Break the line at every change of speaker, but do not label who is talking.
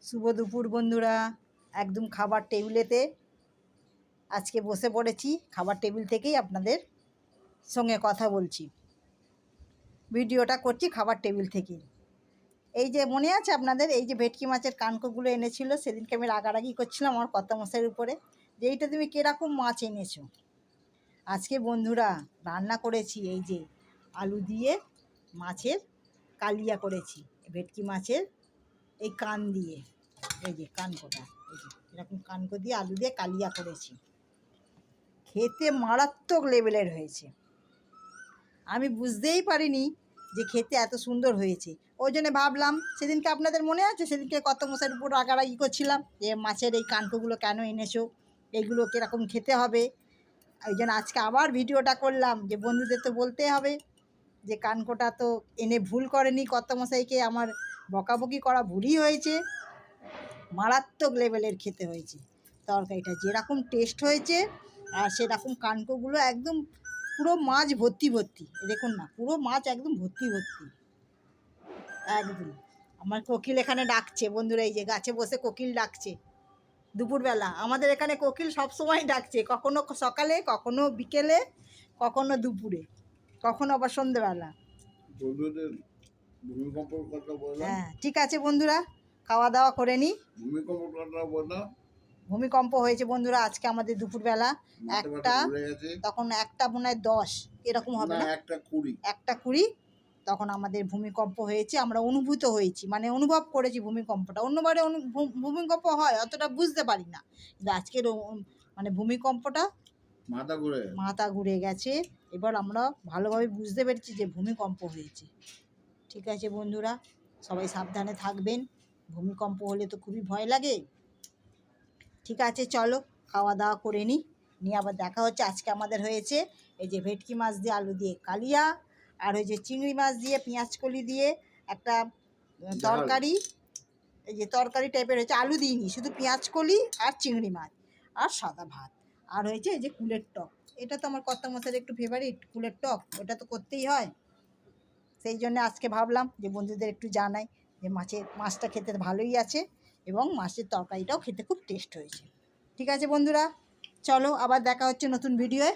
শুভ দুপুর বন্ধুরা, একদম খাবার টেবিলেতে আজকে বসে পড়েছি। খাবার টেবিল থেকেই আপনাদের সঙ্গে কথা বলছি, ভিডিওটা করছি খাবার টেবিল থেকেই। এই যে মনে আছে আপনাদের, এই যে ভেটকি মাছের কানকোগুলো এনেছিল, সেদিনকে আমি রাগারাগি করছিলাম আমার কর্তামশাইয়ের উপরে যে এইটা তুমি কীরকম মাছ এনেছো। আজকে বন্ধুরা রান্না করেছি এই যে আলু দিয়ে মাছের কালিয়া করেছি, ভেটকি মাছের এই কান দিয়ে, এই যে কানকোটা, এই যে এরকম কানকো দিয়ে আলু দিয়ে কালিয়া করেছি। খেতে মারাত্মক লেভেলের হয়েছে, আমি বুঝতেই পারিনি যে খেতে এত সুন্দর হয়েছে। ওই জন্য ভাবলাম, সেদিনকে আপনাদের মনে আছে, সেদিনকে কর্তামশাইয়ের উপর রাগারাগি করছিলাম যে মাছের এই কানকোগুলো কেন এনেছো, এইগুলো কীরকম খেতে হবে। ওই জন্য আজকে আবার ভিডিওটা করলাম যে বন্ধুদের তো বলতে হবে যে কানকোটা তো এনে ভুল করেনি, কর্তামশাইকে আমার বকাবকি করা ভুলই হয়েছে। মারাত্মক লেভেলের খেতে হয়েছে তরকারিটা, যেরকম টেস্ট হয়েছে আর সেরকম কানকোগুলো একদম পুরো মাছ ভর্তি ভর্তি, দেখুন না, পুরো মাছ একদম ভর্তি ভর্তি একদম। আমার কোকিল এখানে ডাকছে বন্ধুরা, এই যে গাছে বসে কোকিল ডাকছে দুপুরবেলা। আমাদের এখানে কোকিল সবসময় ডাকছে, কখনো সকালে, কখনো বিকেলে, কখনো দুপুরে, কখনো আবার সন্ধ্যেবেলা। হ্যাঁ ঠিক আছে বন্ধুরা, খাওয়া দাওয়া করে নিই। ভূমিকম্প হয়েছে বন্ধুরা আজকে আমাদের দুপুরবেলা, একটা, তখন একটা মনে হয় 10 এরকম হবে না, একটা 20 তখন আমাদের ভূমিকম্প হয়েছে। আমরা অনুভূত হয়েছি, মানে অনুভব করেছি ভূমিকম্পটা। অন্যবারে ভূমিকম্প হয় অতটা বুঝতে পারি না, কিন্তু আজকের মানে ভূমিকম্পটা মাথা ঘুরে গেছে। এবার আমরা ভালোভাবে বুঝতে পেরেছি যে ভূমিকম্প হয়েছে। ঠিক আছে বন্ধুরা, সবাই সাবধানে থাকবেন, ভূমিকম্প হলে তো খুবই ভয় লাগে। ঠিক আছে, চলো খাওয়া দাওয়া করে নিই আবার দেখা হচ্ছে। আজকে আমাদের হয়েছে এই যে ভেটকি মাছ দিয়ে আলু দিয়ে কালিয়া, আর ওই যে চিংড়ি মাছ দিয়ে পেঁয়াজকলি দিয়ে একটা তরকারি, এই যে তরকারি টাইপের হয়েছে, আলু দিইনি, শুধু পেঁয়াজকলি আর চিংড়ি মাছ আর সাদা ভাত। আর হয়েছে এই যে কুলের টক, এটা তো আমার কর্তামশাইয়ের একটু ফেভারিট, কুলের টক, ওটা তো করতেই হয়। সেই জন্য আজকে ভাবলাম যে বন্ধুদের একটু জানাই যে মাছটা খেতে ভালোই আছে এবং মাছের তরকারিটাও খেতে খুব টেস্ট হয়েছে। ঠিক আছে বন্ধুরা, চলো আবার দেখা হচ্ছে নতুন ভিডিওয়ে।